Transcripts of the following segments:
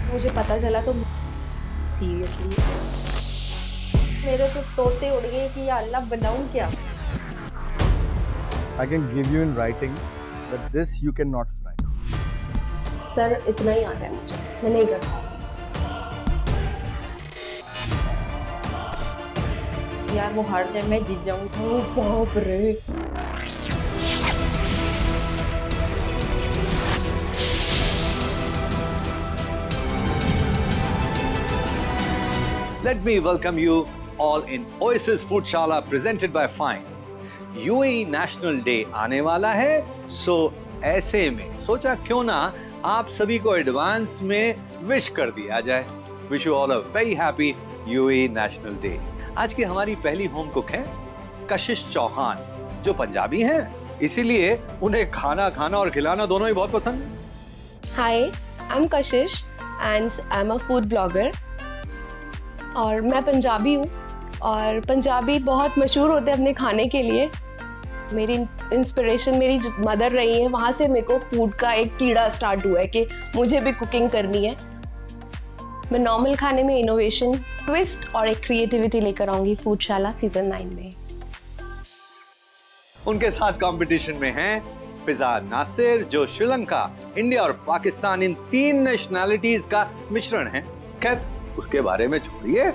मुझे पता चला तो सीरियसली मेरे तो तोते उड़ गए कि या अल्लाह बनाऊं क्या। I can give you in writing that this you cannot fry. Sir इतना ही आता है मुझे, मैं नहीं कर पाऊँ। यार वो हार जाए मैं जीत जाऊँ। ओह बाप रे। Let me welcome you all in Oasis Foodshala presented by Fine. UAE National Day आने वाला है, सो ऐसे में सोचा क्यों ना आप सभी को एडवांस में विश कर दिया जाए। Wish you all a very happy UAE National Day। आज की हमारी पहली होम कुक है कशिश चौहान, जो पंजाबी हैं, इसीलिए उन्हें खाना खाना और खिलाना दोनों ही बहुत पसंद है। हाय, I am Kashish and I am a food blogger और मैं पंजाबी हूँ और पंजाबी बहुत मशहूर होते हैं अपने खाने के लिए। मेरी इंस्पिरेशन मेरी मदर रही है, वहाँ से मेरे को फूड का एक कीड़ा स्टार्ट हुआ है कि मुझे भी कुकिंग करनी है। मैं नॉर्मल खाने में इनोवेशन, ट्विस्ट और एक क्रिएटिविटी लेकर आऊँगी फूडशाला सीजन 9 में। उनके साथ कंपटीशन में हैं फिजा नासिर, जो श्रीलंका, इंडिया और पाकिस्तान इन 3 नेशनैलिटीज का मिश्रण है। खैर उसके बारे में छोड़िए,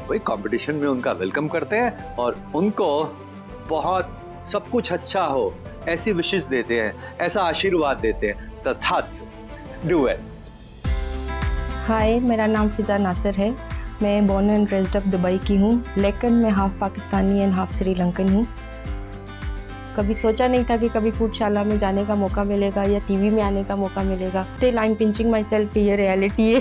कोई कंपटीशन में उनका वेलकम करते हैं और उनको बहुत सब कुछ अच्छा हो ऐसी विशेष देते हैं, ऐसा आशीर्वाद देते हैं। तथात्सु, डू इट। हाय, मेरा नाम फिजा नासिर है। मैं born and raised up Dubai की हूँ, लेकिन मैं half Pakistani and half Sri Lankan हूँ। कभी सोचा नहीं था कि कभी फूडशाला में जाने का मौका मिलेगा या टीवी में आने का मौका मिलेगा। Still I am pinching my self, ये रियलिटी है।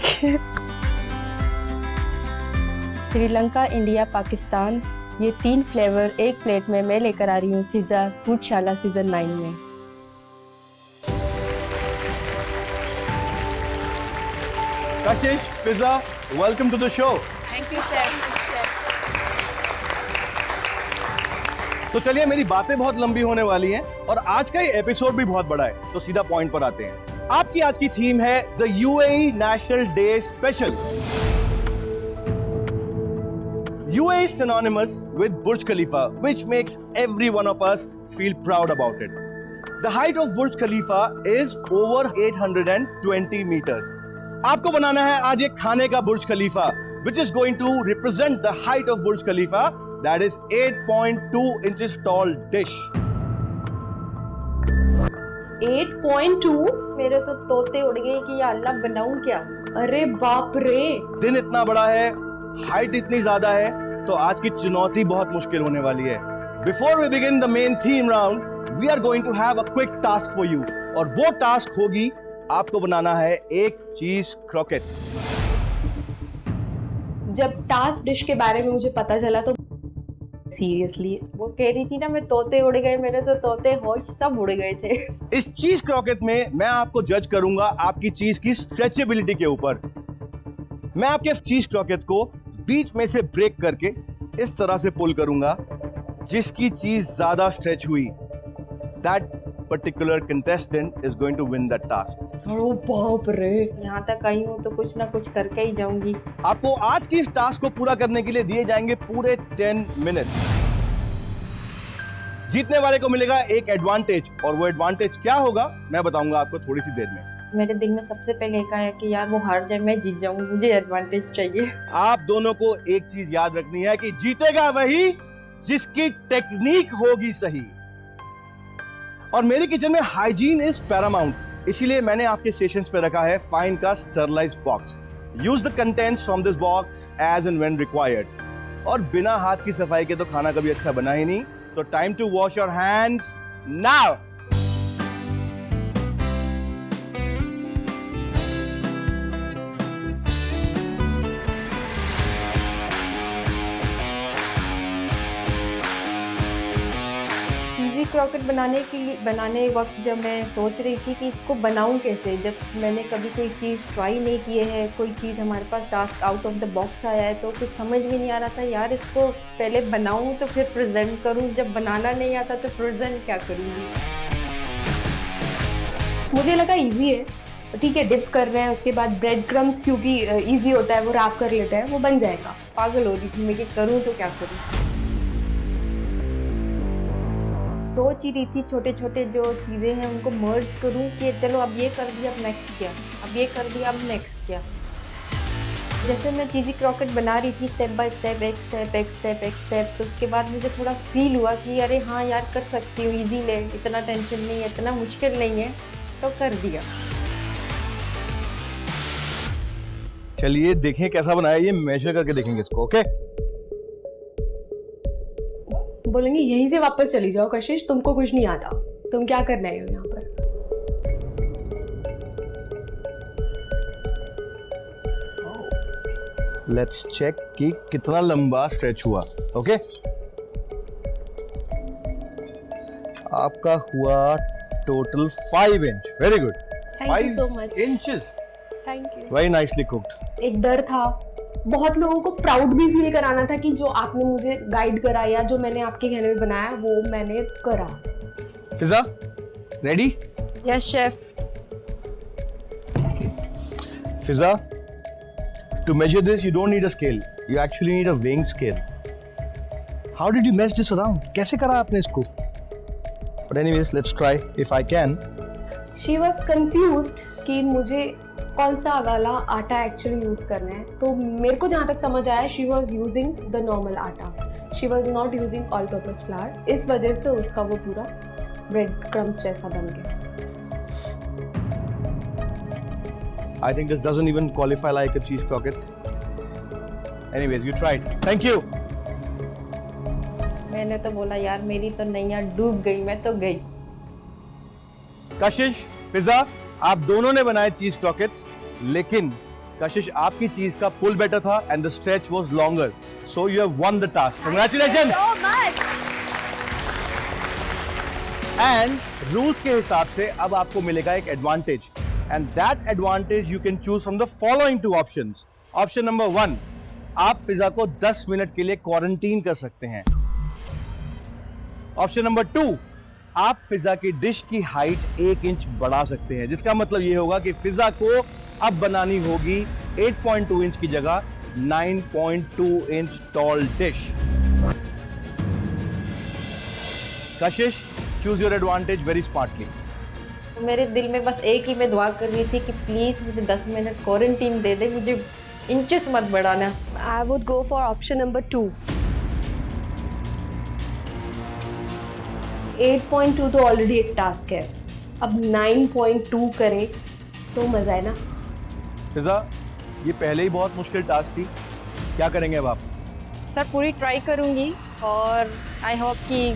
श्रीलंका, इंडिया, पाकिस्तान, ये 3 फ्लेवर एक प्लेट में मैं लेकर आ रही हूँ पिज़्ज़ा फूडशाला सीजन 9 में। Kashish, Fiza, welcome to the show. Thank you chef. तो चलिए, मेरी बातें बहुत लंबी होने वाली हैं और आज का ये एपिसोड भी बहुत बड़ा है, तो सीधा पॉइंट पर आते हैं। आपकी आज की थीम है the UAE national day special. UAE is synonymous with Burj Khalifa, which makes every one of us feel proud about it. The height of Burj Khalifa is over 820 meters. आपको बनाना है आज एक खाने का बुर्ज खलीफा, which is going to represent the height of Burj Khalifa, that is 8.2 inches tall dish. 8.2? मेरे तो तोते उड़ गए कि या अल्लाह बनाऊं क्या। अरे बाप रे। दिन इतना बड़ा है, हाइट इतनी ज्यादा है, तो आज की चुनौती बहुत मुश्किल होने वाली है। Before we begin the main theme round, we are going to have a quick task for you, और वो टास्क होगी आपको बनाना है एक चीज क्रॉकेट। जब टास्क डिश के बारे में मुझे पता चला तो सीरियसली वो कह रही थी ना, मैं तोते उड़ गए, मेरे तो तोते होश सब उड़ गए थे। इस चीज क्रॉकेट में मैं आपको जज करूंगा आपकी चीज की स्ट्रेचेबिलिटी के ऊपर। मैं आपके चीज क्रॉकेट को बीच में से ब्रेक करके इस तरह से पुल करूंगा, जिसकी चीज ज्यादा स्ट्रेच हुई, that particular contestant is going to win that task. ओ बाप रे, यहाँ तक आई हूँ तो कुछ ना कुछ करके ही जाऊंगी। आपको आज की इस टास्क को पूरा करने के लिए दिए जाएंगे पूरे 10 मिनट। जीतने वाले को मिलेगा एक एडवांटेज, और वो एडवांटेज क्या होगा मैं बताऊंगा आपको थोड़ी सी देर में। मेरे दिल में सबसे पहले एक आया कि यार वो हार जाए मैं जीत जाऊं, मुझे एडवांटेज चाहिए। आप दोनों को एक चीज याद रखनी है कि जीतेगा वही जिसकी टेक्निक होगी सही। और मेरी किचन में हाइजीन इज पैरामाउंट, इसीलिए मैंने आपके स्टेशंस पे रखा है फाइन का sterilized box. Use the contents from this box as and when required. और बिना हाथ की सफाई के तो खाना कभी अच्छा बना ही नहीं, तो time to wash your hands now. Croquette बनाने वक्त जब मैं सोच रही थी कि इसको बनाऊं कैसे, जब मैंने कभी कोई चीज़ ट्राई नहीं की है, कोई चीज़ हमारे पास task out of the box आया है, तो कुछ समझ में नहीं आ रहा था यार इसको पहले बनाऊं तो फिर प्रेजेंट करूं, जब बनाना नहीं आता तो प्रेजेंट क्या करूंगी। मुझे लगा इजी है, ठीक है डिप कर रहे हैं, उसके बाद ब्रेड क्रम्स क्योंकि इजी होता है वो रैप कर लेते हैं, वो बन जाएगा। पागल हो रही थी मैं कि करूँ तो क्या करूँ। सोच ही रही थी छोटे छोटे जो चीज़ें हैं उनको मर्ज करूँ कि चलो अब ये कर दिया अब नेक्स्ट क्या, अब ये कर दिया अब नेक्स्ट क्या। जैसे मैं चीज़ी क्रॉकेट बना रही थी स्टेप बाय स्टेप, एक स्टेप एक स्टेप एक स्टेप, तो उसके बाद मुझे थोड़ा फील हुआ कि अरे हाँ यार कर सकती हूँ, इजी ले, इतना टेंशन नहीं है, इतना मुश्किल नहीं है, तो कर दिया। चलिए देखें कैसा बनाया, ये मेजर करके देखेंगे इसको। ओके बोलेंगे यहीं से वापस चली जाओ कशिश, तुमको कुछ नहीं आता, तुम क्या करने आई हो यहाँ पर। लेट्स चेक कि कितना लंबा स्ट्रेच हुआ। ओके आपका हुआ total 5 inch. Very good, thank you so much. Inches, thank you. Very nicely cooked. एक डर था, बहुत लोगों को प्राउड भी फील कराना था कि जो आपने मुझे गाइड करा या जो मैंने आपके कहने में बनाया वो मैंने करा। Fiza ready? Yes chef. Fiza, to measure this you don't need a scale, you actually need a weighing scale. How did you mess this around? कैसे करा आपने इसको? But anyways, let's try if I can. She was confused कि मुझे कौन सा वाला आटा एक्चुअली यूज करना है, तो मेरे को जहाँ तक समझ आया she was using the normal atta, she was not using all purpose flour, इस वजह से उसका वो पूरा ब्रेड क्रम्स जैसा बन गया। I think this doesn't even qualify like a cheese croquette. Anyways, you tried. Thank you. मैंने तो बोला यार मेरी तो नैया डूब गई, मैं तो गई। कशिश, फिजा, आप दोनों ने बनाए चीज क्रॉकेट्स, लेकिन कशिश आपकी चीज का पुल बेटर था and the stretch was longer. So you have won the task. Congratulations. So much. And rules के हिसाब से अब आपको मिलेगा एक advantage, and that advantage you can choose from the following two options. Option number 1, आप फिजा को 10 मिनट के लिए क्वारंटीन कर सकते हैं। ऑप्शन नंबर 2, आप फिजा की डिश की हाइट 1 इंच बढ़ा सकते हैं, जिसका मतलब ये होगा कि फिजा को अब बनानी होगी 8.2 इंच की जगह 9.2 inch toll dish. Kashish, choose your advantage very smartly. मेरे दिल में बस एक ही मैं दुआ कर रही थी कि प्लीज मुझे 10 मिनट क्वारंटीन दे दे, मुझे इंचेस मत बढ़ाना। I would go for option number 2. 8.2 तो ऑलरेडी एक टास्क है, अब 9.2 करे तो मजा है ना। फिजा, ये पहले ही बहुत मुश्किल टास्क थी, क्या करेंगे अब आप? सर पूरी ट्राई करूंगी और आई होप कि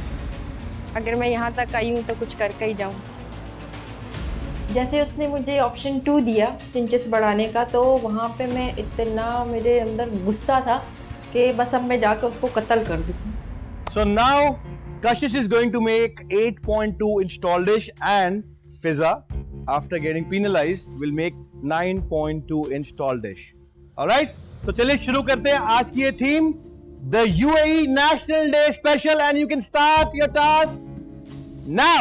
अगर मैं यहाँ तक आई हूँ तो कुछ करके ही जाऊँ। जैसे उसने मुझे ऑप्शन 2 दिया इंचेस बढ़ाने का, तो वहाँ पे मैं इतना मेरे अंदर गुस्सा था कि बस अब मैं जाकर उसको कत्ल कर दूँ। So now Kashish is going to make 8.2 inch tall dish and Fiza, after getting penalized, will make 9.2 inch tall dish. Alright? तो चलिए शुरू करते हैं आज की ये theme, the UAE National Day Special, and you can start your tasks now.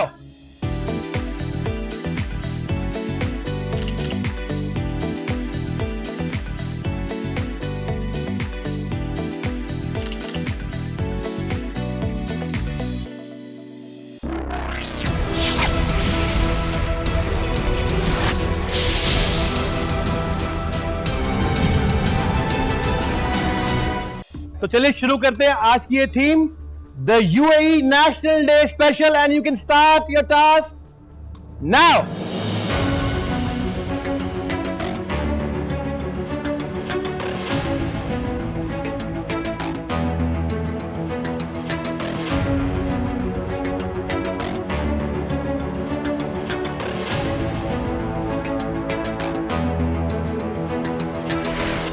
तो चलिए शुरू करते हैं आज की ये theme, the UAE national day special, and you can start your task now.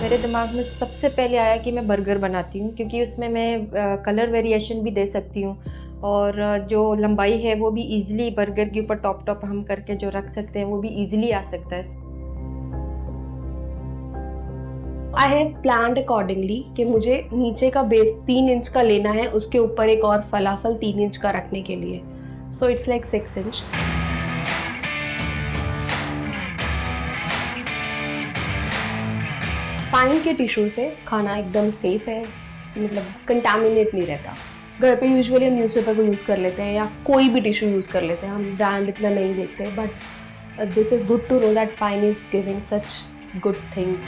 मेरे दिमाग में सबसे पहले आया कि मैं बर्गर बनाती हूँ, क्योंकि उसमें मैं कलर वेरिएशन भी दे सकती हूँ और जो लंबाई है वो भी इजीली बर्गर के ऊपर टॉप हम करके जो रख सकते हैं वो भी इजीली आ सकता है। आई हैव प्लान्ड अकॉर्डिंगली कि मुझे नीचे का बेस 3 इंच का लेना है, उसके ऊपर एक और फलाफल 3 इंच का रखने के लिए, so it's like 6 inch. Fine के टिश्यू से खाना एकदम सेफ है, मतलब कंटामिनेट नहीं रहता। घर पे यूजुअली हम न्यूज़पेपर को यूज़ कर लेते हैं या कोई भी टिश्यू यूज़ कर लेते हैं, हम ब्रांड इतना नहीं देखते, but this is good to know that fine is giving such good things.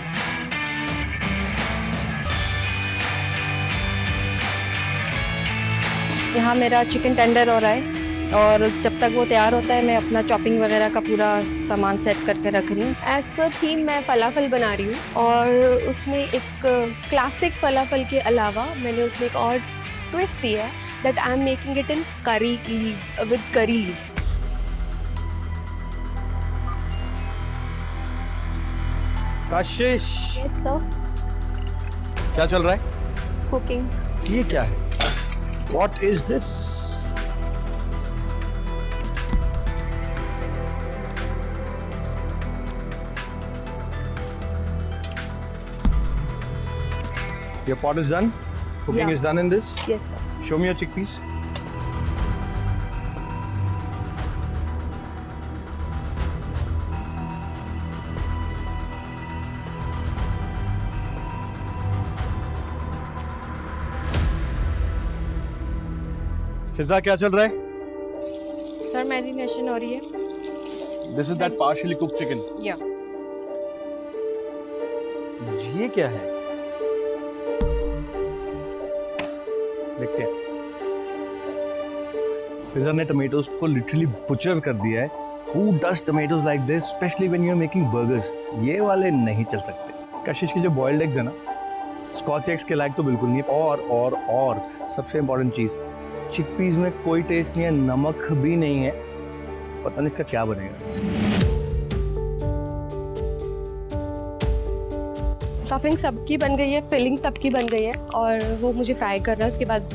यहाँ मेरा चिकन टेंडर हो रहा है और जब तक वो तैयार होता है मैं अपना चॉपिंग वगैरह का पूरा सामान सेट करके रख रही हूँ। एज पर थीम मैं फलाफल बना रही हूँ और उसमें एक क्लासिक फलाफल के अलावा मैंने उसमें एक और ट्विस्ट दिया है that I am making it in curry leaves with curry leaves. Kashish, yes sir. क्या चल रहा है? कुकिंग। ये क्या है? What is this? Your pot is done. Cooking Yeah. is done in this. Yes sir. Show me your chickpeas. फिजा, क्या चल रहा है? सर मैरिनेशन हो रही है। This is that partially cooked chicken. या ये क्या है? देखते हैं। फिजा ने टमेटोज को लिटरली बुचर कर दिया है। Who does tomatoes like this, especially when you're making burgers? ये वाले नहीं चल सकते। कशिश की जो बॉइल्ड एग्स है ना, स्कॉच एग्स के लायक तो बिल्कुल नहीं है। और सबसे इम्पोर्टेंट चीज, चिकपीस में कोई टेस्ट नहीं है, नमक भी नहीं है। पता नहीं इसका क्या बनेगा। स्टफिंग सबकी बन गई है, फिलिंग सबकी बन गई है और वो मुझे फ्राई करना है, उसके बाद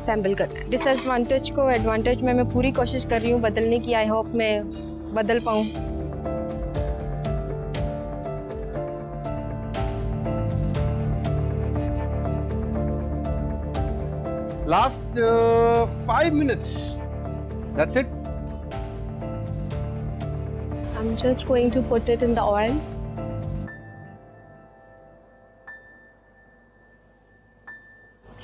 सैम्बल करना है। डिसएडवांटेज को एडवांटेज में मैं पूरी कोशिश कर रही हूँ बदलने की। आई होप मैं बदल पाऊँ। Last 5 minutes. That's it. I'm just going to put it in the oil.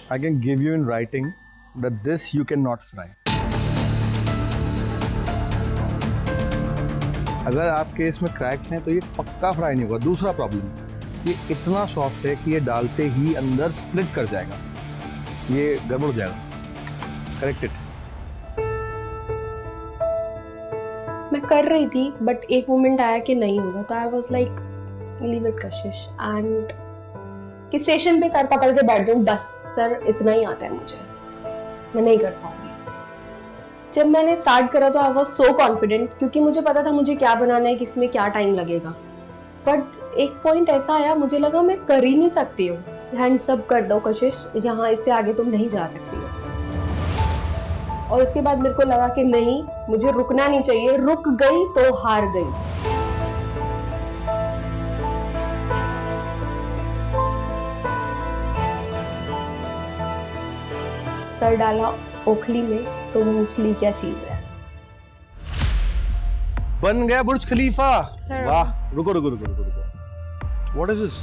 I can give you in writing that this you cannot fry. अगर आपके इसमें क्रैक्स हैं तो ये पक्का फ्राई नहीं होगा। दूसरा प्रॉब्लम, ये इतना सॉफ्ट है कि ये डालते ही अंदर स्प्लिट कर जाएगा। ये गड़बड़ हो जाएगा। Correct it. मैं कर रही थी बट एक मोमेंट आया कि नहीं होगा, तो I was like leave it Kashish, and कि स्टेशन पे सर पकड़ के बैठ जाऊँ, बस सर इतना ही आता है मुझे, मैं नहीं कर पाऊंगी। जब मैंने स्टार्ट करा तो आई वाज सो कॉन्फिडेंट, क्योंकि मुझे पता था मुझे क्या बनाना है, किसमें क्या टाइम लगेगा। बट एक पॉइंट ऐसा आया, मुझे लगा मैं कर ही नहीं सकती हूँ। हैंड्स अप कर दो कशिश, यहाँ इससे आगे तुम नहीं जा सकती हो। और उसके बाद मेरे को लगा कि नहीं, मुझे रुकना नहीं चाहिए। रुक गई तो हार गई। सर डाला ओखली में तो मूंगफली क्या चीज है। बन गया बुर्ज खलीफा। Sir. वाह, रुको। What is this?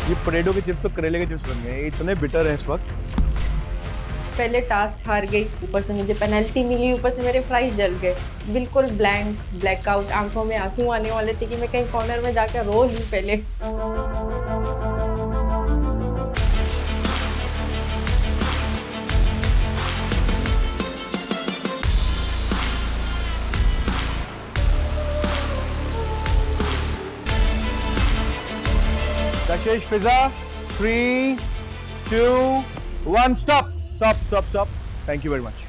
ये पोटैटो के चिप्स तो करेले के चिप्स बन गए। इतने बिटर हैं इस वक्त। पहले टास्क हार गई, ऊपर से मुझे पेनल्टी मिली, ऊपर से मेरे फ्राइज जल गए। बिल्कुल ब्लैंक, ब्लैकआउट, आंखों में आंसू आने वाले थे कि मैं कहीं कॉर्नर में जाकर रो लूं पहले। कशिश, फिजा, 3, 2, 1, stop. Thank you very much.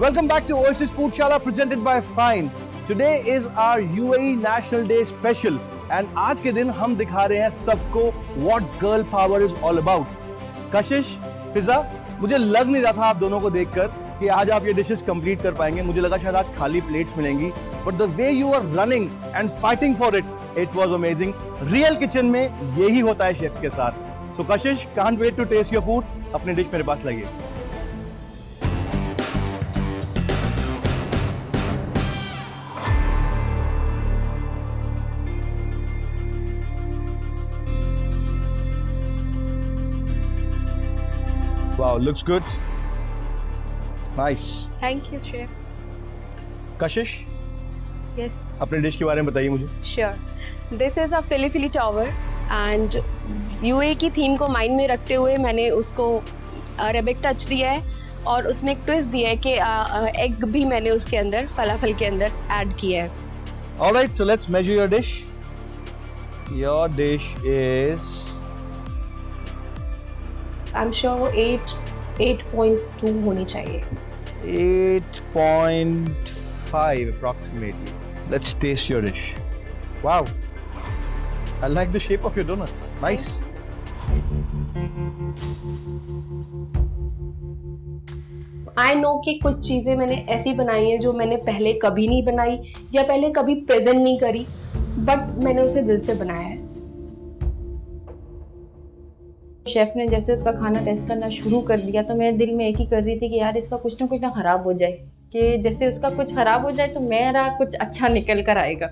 Welcome back to Oasis Foodshala presented by Fine. Today is our UAE National Day special and आज के दिन हम दिखा रहे हैं सबको what girl power is all about. कशिश, फिजा, मुझे लग नहीं रहा था आप दोनों को देखकर कि आज आप ये डिशेस कंप्लीट कर पाएंगे. मुझे लगा शायद आज खाली प्लेट्स मिलेंगी. But the way you are running and fighting for it was amazing. Real kitchen में यही होता है शेफ्स के साथ. So Kashish, can't wait to taste your food. अपनी डिश मेरे पास लाइए. Wow, looks good. Nice. Thank you chef. Kashish, Yes, अपने डिश के बारे में बताइए मुझे. sure. This is a Philly tower and UAE की थीम को माइंड में रखते हुए मैंने उसको अरेबिक टच दिया है और उसमें एक ट्विस्ट दिया है कि एग भी मैंने उसके अंदर फलाफल के अंदर ऐड किया है. All right, so let's measure your dish. Your dish is I'm sure 8.2 होनी चाहिए. 8.5 approximately. Let's taste your dish. Wow. I like the shape of your donut. Nice. I know कि कुछ चीज़ें मैंने ऐसी बनाई हैं जो मैंने पहले कभी नहीं बनाई या पहले कभी प्रेजेंट नहीं करी, बट मैंने उसे दिल से बनाया है. शेफ ने जैसे उसका खाना टेस्ट करना शुरू कर दिया तो मेरे दिल में एक ही कर रही थी कि यार इसका कुछ ना खराब हो जाए, कि जैसे उसका कुछ खराब हो जाए तो मेरा कुछ अच्छा निकल कर आएगा.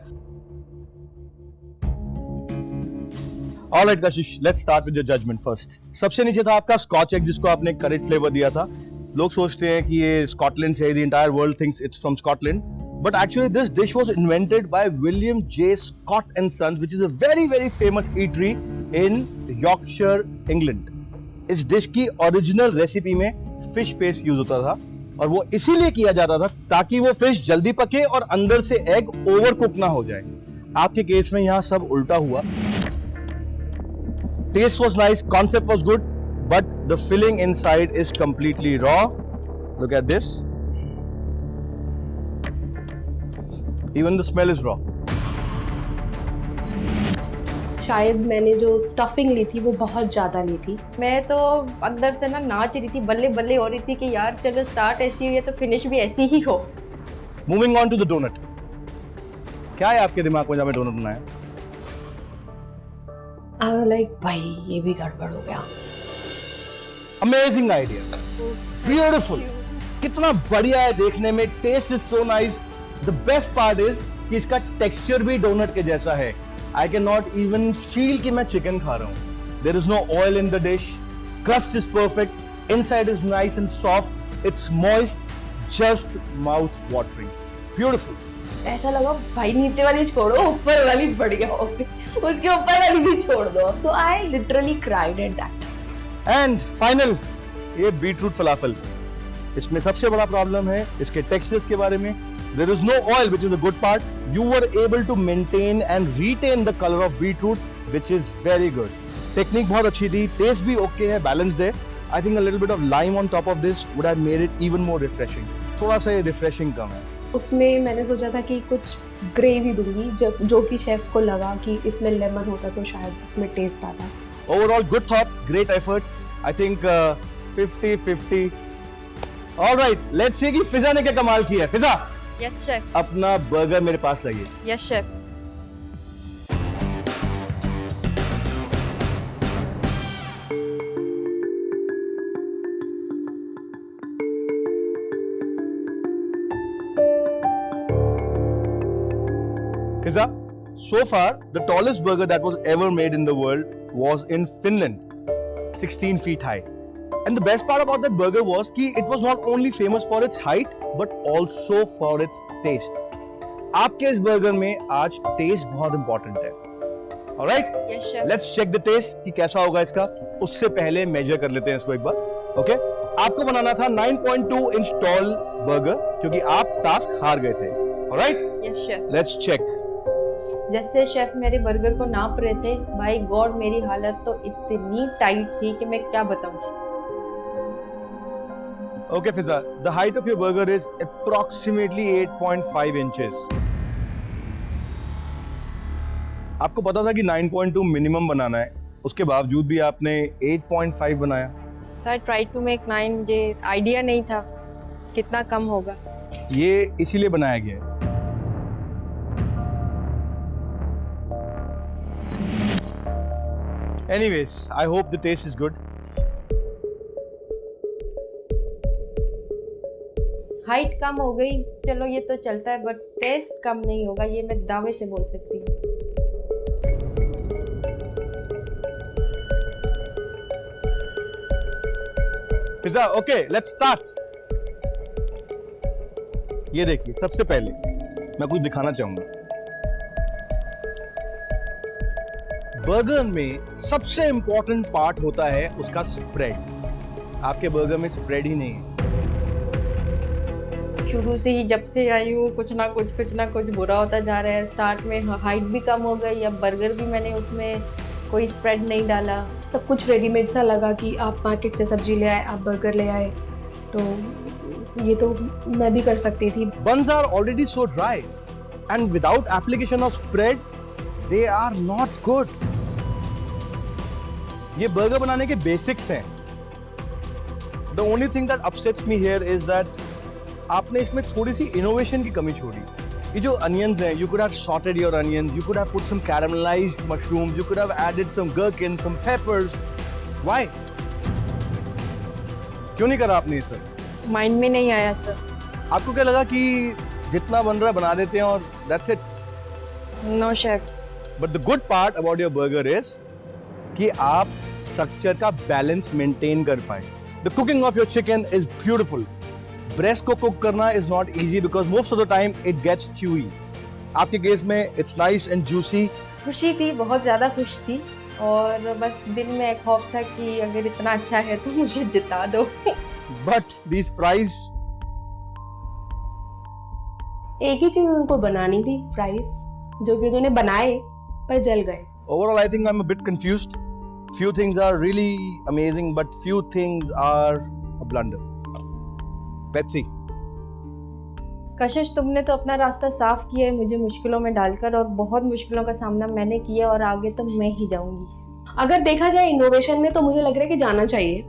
All right, Kashish, let's start with your judgment first. सबसे नीचे था आपका स्कॉच एग जिसको आपने करेक्ट फ्लेवर दिया था. लोग सोचते हैं कि ये स्कॉटलैंड से है, the entire world thinks it's from Scotland. But actually this dish was invented by William J. Scott and Sons, which is a very very famous eatery in Yorkshire, England. इस डिश की original recipe में fish paste use होता था और वो इसीलिए किया जाता था ताकि वो फिश जल्दी पके और अंदर से एग ओवर कुक ना हो जाए. आपके केस में यहाँ सब उल्टा हुआ. Taste was nice, concept was good, but the filling inside is completely raw. Look at this. Even the smell is raw. शायद मैंने जो स्टफिंग ली थी वो बहुत ज़्यादा ली थी. मैं तो अंदर से ना नाच रही थी, बल्ले बल्ले हो रही थी कि यार चलो स्टार्ट ऐसी हुई है तो फिनिश भी ऐसी ही हो. Moving on to the donut. क्या है आपके दिमाग में जब मैं डोनट बनाया? लाइक भाई ये भी गड़बड़ हो गया. Amazing idea. Beautiful. कितना बढ़िया है देखने में. Taste is so nice. The best part is कि इसका texture भी डोनट के जैसा है. I cannot even feel कि मैं चिकन खा रहा हूँ. There is no oil in the dish. Crust is perfect. Inside is nice and soft. It's moist. Just mouth watering. Beautiful. ऐसा लगा भाई नीचे वाली छोड़ो ऊपर वाली बढ़िया हो गई, उसके ऊपर वाली भी छोड़ दो. So I literally cried at that. And final, ये बीटरूट फलाफल. इसमें सबसे बड़ा प्रॉब्लम है इसके टेक्सचर्स के बारे में. There is no oil, which is the good part. You were able to maintain and retain the color of beetroot, which is very good. Technique बहुत अच्छी थी. Taste भी okay है, balanced है. I think a little bit of lime on top of this would have made it even more refreshing. थोड़ा सा ये refreshing कम है. उसमें मैंने सोचा था कि कुछ ग्रेवी दूंगी जो कि शेफ को लगा कि इसमें लेमन होता तो शायद उसमें टेस्ट आता. Overall, good thoughts, great effort. I think 50-50. All right, let's see कि फिजा ने क्या कमाल किया है. फिजा, यस शेफ. अपना बर्गर मेरे पास लाइए. Yes chef. Fiza, so far the tallest burger that was ever made in the world was in Finland, 16 feet high. And the best part about that burger was कि it was not only famous for its height but also for its taste. आपके इस burger में आज test बहुत important है. Alright? Yes chef. Let's check the taste कि कैसा होगा इसका. उससे पहले मेजर कर लेते हैं इसको एक बार. Okay? आपको बनाना था 9.2 इंच टॉल बर्गर क्योंकि आप टास्क हार गए थे. Alright? Yes chef. Let's check. जैसे शेफ मेरे बर्गर को नाप रहे थे, भाई गॉड मेरी हालत तो इतनी टाइट थी कि मैं क्या बताऊं. Okay, Fiza, the height of your burger is approximately 8.5 inches. आपको पता था कि 9.2 मिनिमम बनाना है, उसके बावजूद भी आपने 8.5 बनाया. Sir I try to make 9, मुझे आइडिया नहीं था कितना कम होगा. ये इसीलिए बनाया गया है. Anyways, I hope the taste is good. Height कम हो गई, चलो ये तो चलता है, बट टेस्ट कम नहीं होगा, ये मैं दावे से बोल सकती हूँ. Fiza, okay, let's start. ये देखिए, सबसे पहले मैं कुछ दिखाना चाहूंगा. बर्गर में सबसे इंपॉर्टेंट पार्ट होता है उसका स्प्रेड. आपके बर्गर में स्प्रेड ही नहीं है. शुरू से ही जब से आई हूँ कुछ ना कुछ बुरा होता जा रहा है. स्टार्ट में हाइट भी कम हो गई, अब बर्गर भी मैंने उसमें कोई स्प्रेड नहीं डाला. सब कुछ रेडीमेड सा लगा कि आप मार्केट से सब्जी ले आए, आप बर्गर ले आए, तो ये तो मैं भी कर सकती थी. Buns are already so dry, and without application of spread, they are not good. ये बर्गर बनाने के बेसिक्स हैं. The only thing that upsets me here is that आपने इसमें थोड़ी सी इनोवेशन की कमी छोड़ी. ये जो अनियंस हैं, you could have sorted your onions, you could have put some caramelized mushrooms, you could have added some gherkins, some peppers. Why? क्यों नहीं करा आपने ये सब? माइंड में नहीं आया सर. आपको क्या लगा कि जितना बन रहा है बना देते हैं और that's it? No chef. But the good part about your burger is कि आप स्ट्रक्चर का बैलेंस मेंटेन कर पाए. The cooking of your chicken is beautiful. Breast को कुक करना is not easy because most of the time it gets chewy. आपके case में it's nice and juicy. खुशी थी, बहुत ज़्यादा खुश थी, और बस दिल में एक खौफ था कि अगर इतना अच्छा है तो मुझे जिता दो. But these fries, एक ही चीज़ उनको बनानी थी, फ्राइज, जो कि उन्होंने बनाए पर जल गए. overall I think I'm a bit confused. Few things are really amazing, but few things are a blunder. Let's see. कशिश, तुमने तो अपना रास्ता साफ किया है मुझे मुश्किलों में डालकर, और बहुत मुश्किलों का सामना मैंने किया, और आगे तो मैं ही जाऊंगी. अगर देखा जाए इनोवेशन में तो मुझे लग रहा है कि जाना चाहिए,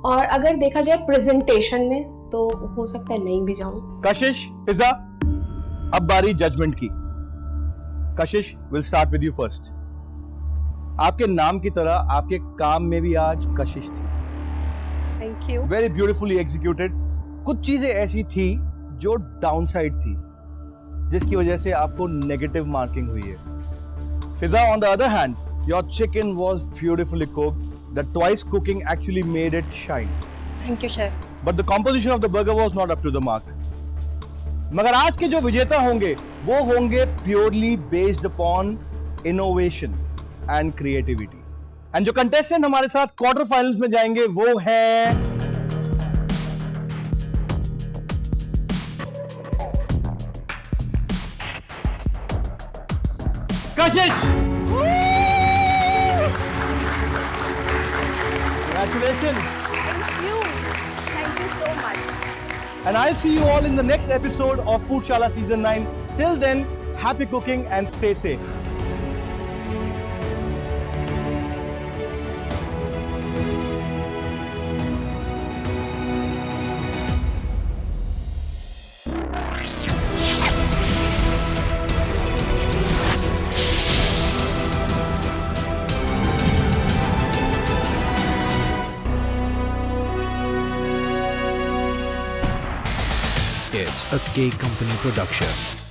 और अगर देखा जाए प्रेजेंटेशन में तो हो सकता है नहीं भी जाऊं. Kashish, Fiza, अब बारी जजमेंट की. Kashish, we'll start with you first. आपके नाम की तरह आपके काम में भी आज कशिश थी. Thank you. Very beautifully executed. कुछ चीजें ऐसी थी जो डाउनसाइड थी, जिसकी वजह से आपको नेगेटिव मार्किंग हुई है. Fiza, on the other hand, your chicken was beautifully cooked. The twice cooking actually made it shine. Thank you chef. But the composition of the burger was not up to the mark. मगर आज के जो विजेता होंगे वो होंगे purely based upon innovation and creativity. And जो contestant हमारे साथ क्वार्टर फाइनल्स में जाएंगे वो है Kashish. Congratulations. Thank you so much. And I'll see you all in the next episode of Foodshala Season 9. Till then, happy cooking and stay safe. It's a K Company production.